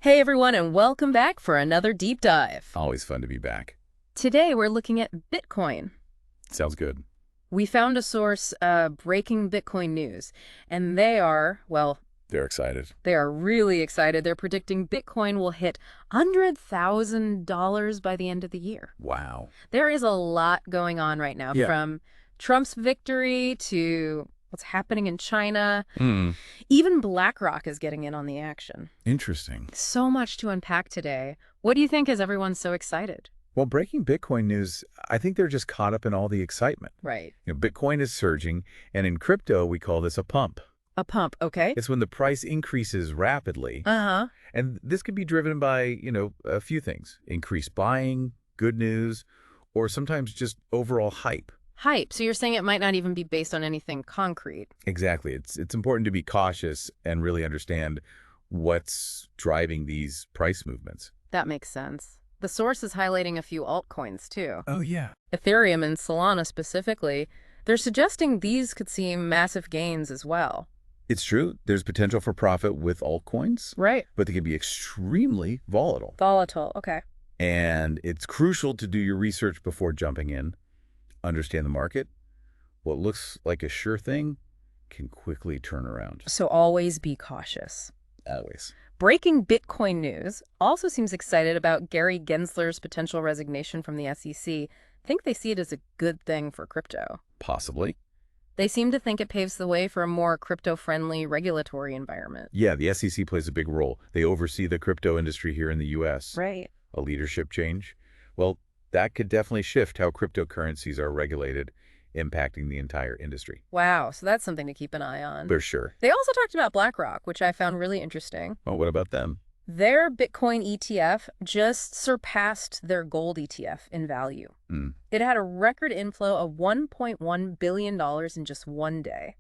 Hey everyone, and welcome back for another deep dive. Always fun to be back. Today we're looking at Bitcoin. Sounds good. We found a source, Breaking Bitcoin News, and They're excited. they are really excited. They're predicting Bitcoin will hit $100,000 by the end of the year. Wow. There is a lot going on right now, Yeah. from Trump's victory to what's happening in China. Hmm. Even BlackRock is getting in on the action. Interesting. So much to unpack today. What do you think has everyone so excited? Well, breaking Bitcoin news, I think they're just caught up in all the excitement. Right. Bitcoin is surging, and in crypto, we call this a pump. A pump, okay. It's when the price increases rapidly, Uh-huh. and this could be driven by, a few things. Increased buying, good news, or sometimes just overall hype. Hype. So you're saying it might not even be based on anything concrete. Exactly. It's important to be cautious and really understand what's driving these price movements. That makes sense. The source is highlighting a few altcoins, too. Oh, yeah. Ethereum and Solana specifically. They're suggesting these could see massive gains as well. It's true. There's potential for profit with altcoins, Right. but they can be extremely volatile. Volatile. Okay. And it's crucial to do your research before jumping in, understand the market. What looks like a sure thing can quickly turn around. So always be cautious. Always. Breaking Bitcoin News also seems excited about Gary Gensler's potential resignation from the SEC. I think they see it as a good thing for crypto. Possibly. They seem to think it paves the way for a more crypto-friendly regulatory environment. Yeah, the SEC plays a big role. They oversee the crypto industry here in the U.S. Right. A leadership change. Well, that could definitely shift how cryptocurrencies are regulated, impacting the entire industry. Wow, so that's something to keep an eye on. For sure. They also talked about BlackRock, which I found really interesting. Well, what about them? Their Bitcoin ETF just surpassed their gold ETF in value. Hmm. It had a record inflow of $1.1 billion in just one day.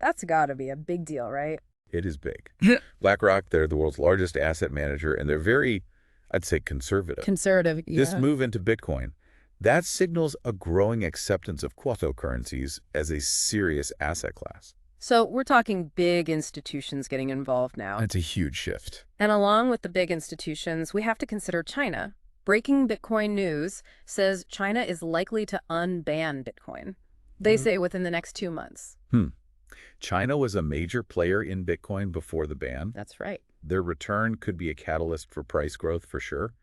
That's gotta be a big deal, right? It is big. BlackRock, they're the world's largest asset manager, and they're very, I'd say, conservative. Conservative, yeah. This move into Bitcoin, that signals a growing acceptance of cryptocurrencies as a serious asset class. So we're talking big institutions getting involved now. That's a huge shift. And along with the big institutions, we have to consider China. Breaking Bitcoin News says China is likely to unban Bitcoin. They say within the next 2 months. China was a major player in Bitcoin before the ban. That's right. Their return could be a catalyst for price growth for sure.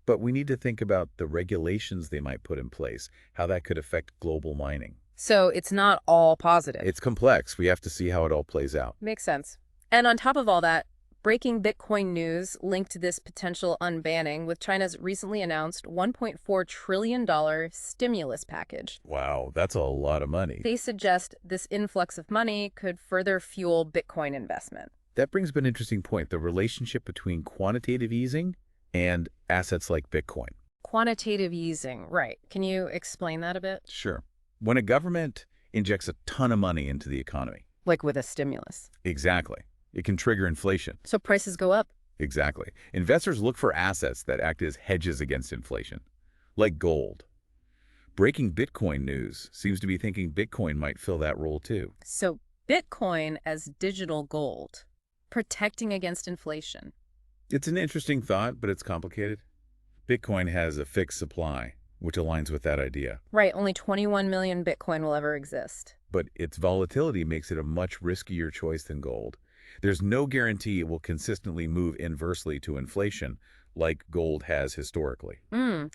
But we need to think about the regulations they might put in place, how that could affect global mining. So it's not all positive. It's complex. We have to see how it all plays out. Makes sense. And on top of all that, Breaking Bitcoin News linked this potential unbanning with China's recently announced $1.4 trillion stimulus package. Wow, that's a lot of money. They suggest this influx of money could further fuel Bitcoin investment. That brings up an interesting point, the relationship between quantitative easing and assets like Bitcoin. Quantitative easing, right. Can you explain that a bit? Sure. When a government injects a ton of money into the economy. Like with a stimulus. Exactly. It can trigger inflation. So prices go up. Exactly. Investors look for assets that act as hedges against inflation, like gold. Breaking Bitcoin News seems to be thinking Bitcoin might fill that role too. So Bitcoin as digital gold, protecting against inflation. It's an interesting thought, but it's complicated. Bitcoin has a fixed supply, which aligns with that idea. Right, only 21 million Bitcoin will ever exist. But its volatility makes it a much riskier choice than gold. There's no guarantee it will consistently move inversely to inflation like gold has historically.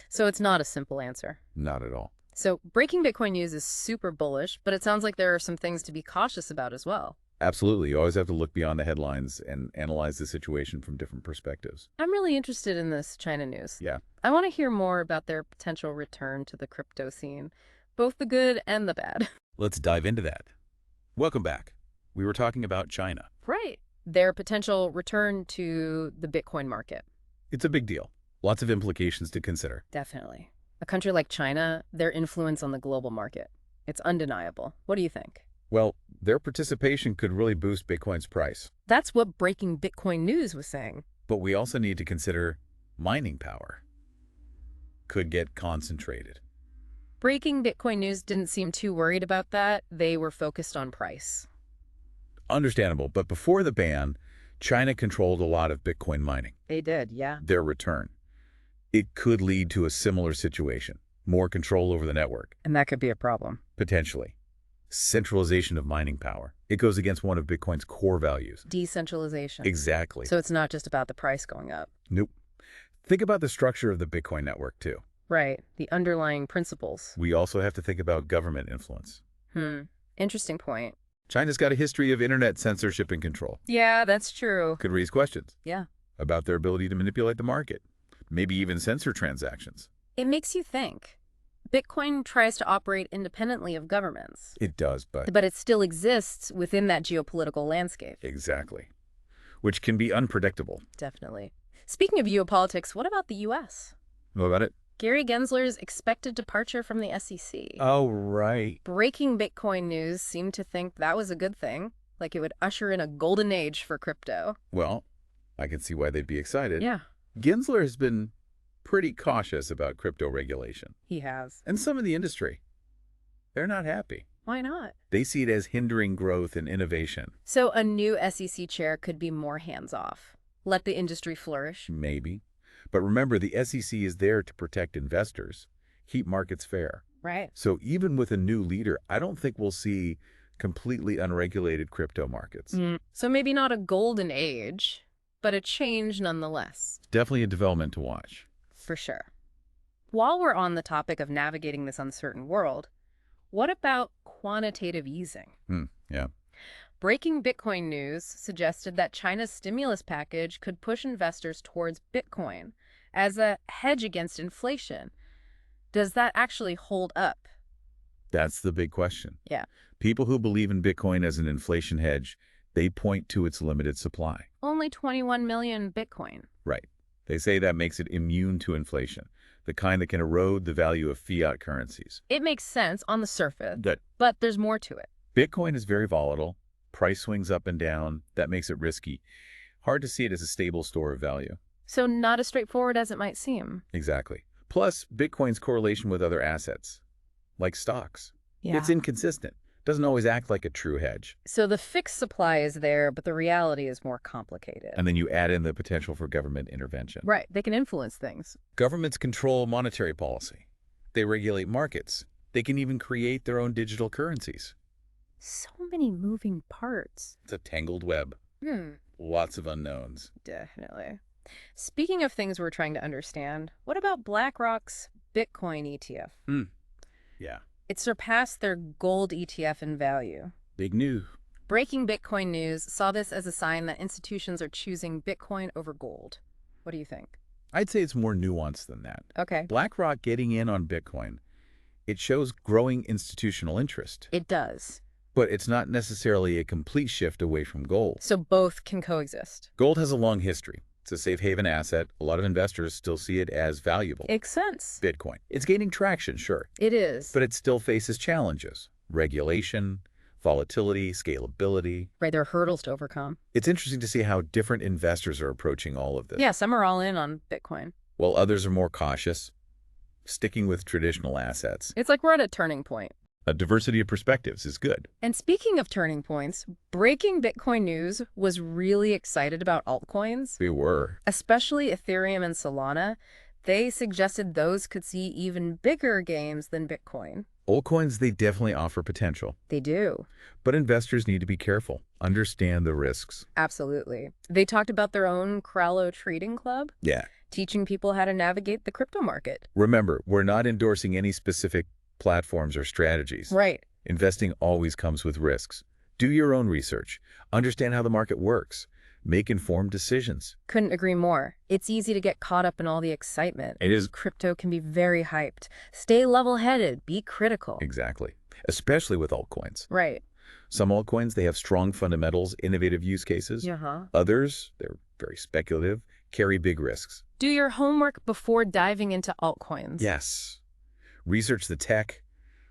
So it's not a simple answer. Not at all. So Breaking Bitcoin News is super bullish, but it sounds like there are some things to be cautious about as well. Absolutely. You always have to look beyond the headlines and analyze the situation from different perspectives. I'm really interested in this China news. Yeah. I want to hear more about their potential return to the crypto scene, both the good and the bad. Let's dive into that. Welcome back. We were talking about China. Right. Their potential return to the Bitcoin market. It's a big deal. Lots of implications to consider. Definitely. A country like China, their influence on the global market. It's undeniable. What do you think? Well, their participation could really boost Bitcoin's price. That's what Breaking Bitcoin News was saying. But we also need to consider mining power. Could get concentrated. Breaking Bitcoin News didn't seem too worried about that. They were focused on price. Understandable, but before the ban, China controlled a lot of Bitcoin mining. They did, yeah. Their return. It could lead to a similar situation. More control over the network. And that could be a problem. Potentially. Centralization of mining power. It goes against one of Bitcoin's core values. Decentralization. Exactly. So it's not just about the price going up. Nope. Think about the structure of the Bitcoin network, too. Right. The underlying principles. We also have to think about government influence. Interesting point. China's got a history of internet censorship and control. Yeah, that's true. Could raise questions. Yeah. About their ability to manipulate the market. Maybe even censor transactions. It makes you think. Bitcoin tries to operate independently of governments. It does, but... But it still exists within that geopolitical landscape. Exactly. Which can be unpredictable. Definitely. Speaking of geopolitics, what about the U.S.? What about it? Gary Gensler's expected departure from the SEC. Oh, right. Breaking Bitcoin news seemed to think that was a good thing, like it would usher in a golden age for crypto. Well, I can see why they'd be excited. Yeah, Gensler has been pretty cautious about crypto regulation. he has. And some in the industry. They're not happy. Why not? They see it as hindering growth and innovation. So a new SEC chair could be more hands-off. Let the industry flourish. Maybe. But remember, the SEC is there to protect investors, keep markets fair. Right. So even with a new leader, I don't think we'll see completely unregulated crypto markets. So maybe not a golden age, but a change nonetheless. Definitely a development to watch. For sure. While we're on the topic of navigating this uncertain world, what about quantitative easing? Yeah. Breaking Bitcoin news suggested that China's stimulus package could push investors towards Bitcoin as a hedge against inflation. Does that actually hold up? That's the big question. Yeah. People who believe in Bitcoin as an inflation hedge, they point to its limited supply. Only 21 million Bitcoin. Right. They say that makes it immune to inflation, the kind that can erode the value of fiat currencies. It makes sense on the surface, That but there's more to it. Bitcoin is very volatile. Price swings up and down. That makes it risky. Hard to see it as a stable store of value. So not as straightforward as it might seem. Exactly. Plus, Bitcoin's correlation with other assets, like stocks. It's inconsistent. Doesn't always act like a true hedge. So the fixed supply is there, but the reality is more complicated. And then you add in the potential for government intervention. Right. They can influence things. Governments control monetary policy. They regulate markets. They can even create their own digital currencies. So many moving parts. It's a tangled web. Lots of unknowns. Definitely. Speaking of things we're trying to understand, what about BlackRock's Bitcoin ETF? Yeah. It surpassed their gold ETF in value. Big news. Breaking Bitcoin news saw this as a sign that institutions are choosing Bitcoin over gold. What do you think? I'd say it's more nuanced than that. Okay. BlackRock getting in on Bitcoin, it shows growing institutional interest. It does. But it's not necessarily a complete shift away from gold. So both can coexist. Gold has a long history. It's a safe haven asset. A lot of investors still see it as valuable. Makes sense. Bitcoin. It's gaining traction, sure. It is. But it still faces challenges. Regulation, volatility, scalability. Right, there are hurdles to overcome. It's interesting to see how different investors are approaching all of this. Yeah, some are all in on Bitcoin. While others are more cautious, sticking with traditional assets. It's like we're at a turning point. A diversity of perspectives is good. And speaking of turning points, Breaking Bitcoin news was really excited about altcoins, We were. especially Ethereum and Solana. They suggested those could see even bigger gains than Bitcoin. Altcoins, they definitely offer potential. They do. But investors need to be careful, understand the risks. Absolutely. They talked about their own Crowlow Trading Club, Yeah. teaching people how to navigate the crypto market. Remember, we're not endorsing any specific platforms or strategies. Right. Investing always comes with risks. Do your own research. Understand how the market works. Make informed decisions. Couldn't agree more. It's easy to get caught up in all the excitement. It is. Crypto can be very hyped. Stay level-headed. Be critical. Exactly. Especially with altcoins. Right. Some altcoins, they have strong fundamentals, innovative use cases. Uh-huh. Others, they're very speculative, carry big risks. Do your homework before diving into altcoins. Yes. Research the tech,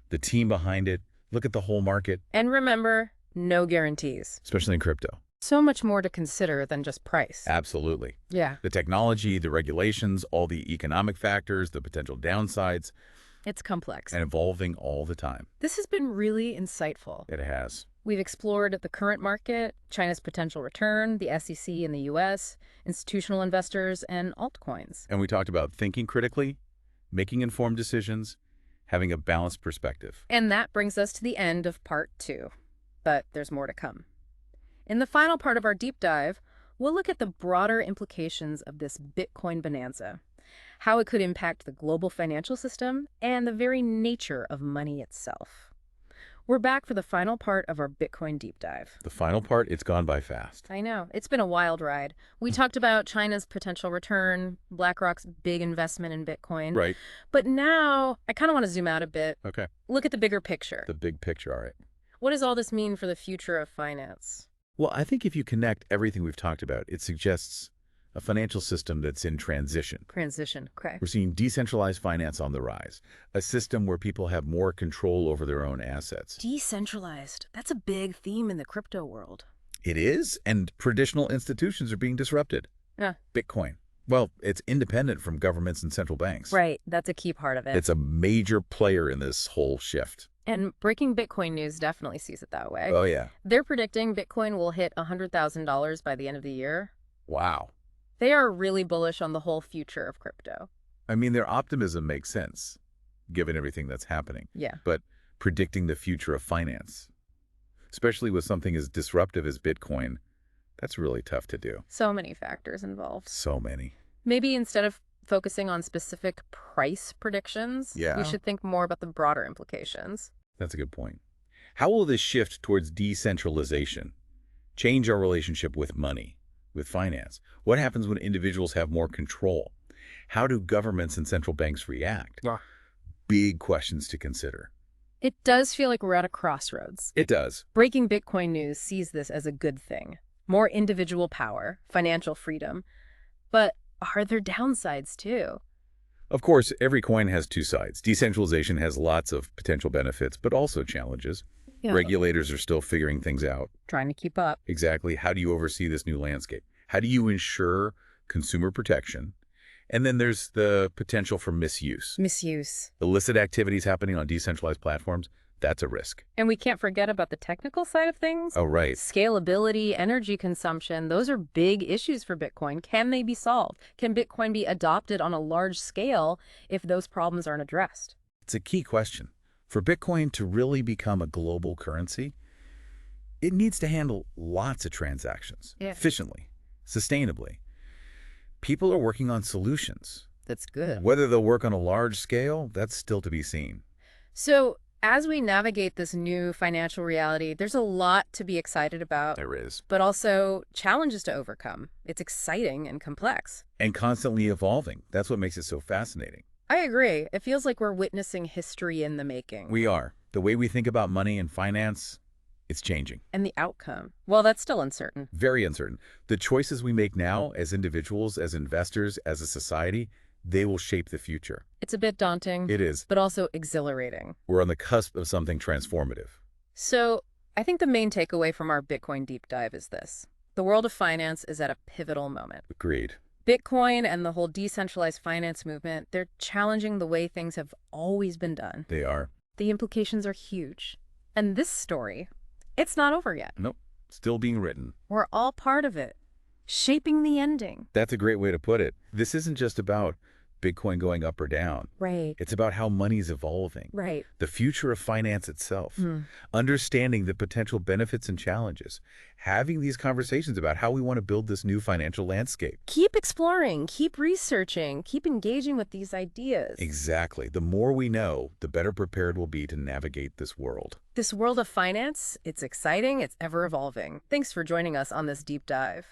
the team behind it. Look at the whole market. And remember, no guarantees. Especially in crypto. So much more to consider than just price. Absolutely. Yeah. The technology, the regulations, all the economic factors, the potential downsides, It's complex. and evolving all the time. This has been really insightful. It has. We've explored the current market, China's potential return, the SEC in the US, institutional investors, and altcoins. And we talked about thinking critically, making informed decisions, having a balanced perspective. And that brings us to the end of part 2. But there's more to come. In the final part of our deep dive, we'll look at the broader implications of this Bitcoin bonanza, how it could impact the global financial system, and the very nature of money itself. We're back for the final part of our Bitcoin deep dive. The final part, it's gone by fast. I know. It's been a wild ride. We talked about China's potential return, BlackRock's big investment in Bitcoin. Right. But now, I kind of want to zoom out a bit. Okay. Look at the bigger picture. The big picture, all right. What does all this mean for the future of finance? Well, I think if you connect everything we've talked about, it suggests a financial system that's in transition. Transition, okay. We're seeing decentralized finance on the rise, a system where people have more control over their own assets. Decentralized. That's a big theme in the crypto world. It is, and traditional institutions are being disrupted. Yeah. Bitcoin. Well, it's independent from governments and central banks. Right, that's a key part of it. It's a major player in this whole shift. And Breaking Bitcoin News definitely sees it that way. Oh, yeah. They're predicting Bitcoin will hit $100,000 by the end of the year. Wow. They are really bullish on the whole future of crypto. I mean, their optimism makes sense, given everything that's happening. Yeah. But predicting the future of finance, especially with something as disruptive as Bitcoin, that's really tough to do. So many factors involved. So many. Maybe instead of focusing on specific price predictions, Yeah. we should think more about the broader implications. That's a good point. How will this shift towards decentralization change our relationship with money, with finance? What happens when individuals have more control? How do governments and central banks react? Big questions to consider. It does feel like we're at a crossroads. It does. Breaking Bitcoin News sees this as a good thing. More individual power, financial freedom. But are there downsides too? Of course, every coin has two sides. Decentralization has lots of potential benefits, but also challenges. Yeah. Regulators are still figuring things out. Trying to keep up. Exactly. How do you oversee this new landscape? How do you ensure consumer protection? And then there's the potential for misuse. Misuse. Illicit activities happening on decentralized platforms, that's a risk. And we can't forget about the technical side of things. Oh, right. Scalability, energy consumption, those are big issues for Bitcoin. Can they be solved? Can Bitcoin be adopted on a large scale if those problems aren't addressed? It's a key question. For Bitcoin to really become a global currency, it needs to handle lots of transactions efficiently, sustainably. People are working on solutions. That's good. Whether they'll work on a large scale, that's still to be seen. So as we navigate this new financial reality, there's a lot to be excited about, There is. but also challenges to overcome. It's exciting and complex. And constantly evolving. That's what makes it so fascinating. I agree. It feels like we're witnessing history in the making. We are. The way we think about money and finance, it's changing. And the outcome, well, that's still uncertain. Very uncertain. The choices we make now as individuals, as investors, as a society, they will shape the future. It's a bit daunting, It is. but also exhilarating. We're on the cusp of something transformative. So I think the main takeaway from our Bitcoin deep dive is this. The world of finance is at a pivotal moment. Agreed. Bitcoin and the whole decentralized finance movement, they're challenging the way things have always been done. They are. The implications are huge. And this story, it's not over yet. Nope. Still being written. We're all part of it, shaping the ending. That's a great way to put it. This isn't just about Bitcoin going up or down. Right. It's about how money's evolving. Right. The future of finance itself. Understanding the potential benefits and challenges. Having these conversations about how we want to build this new financial landscape. Keep exploring, keep researching, keep engaging with these ideas. Exactly. The more we know, the better prepared we'll be to navigate this world. This world of finance, it's exciting, it's ever evolving. Thanks for joining us on this deep dive.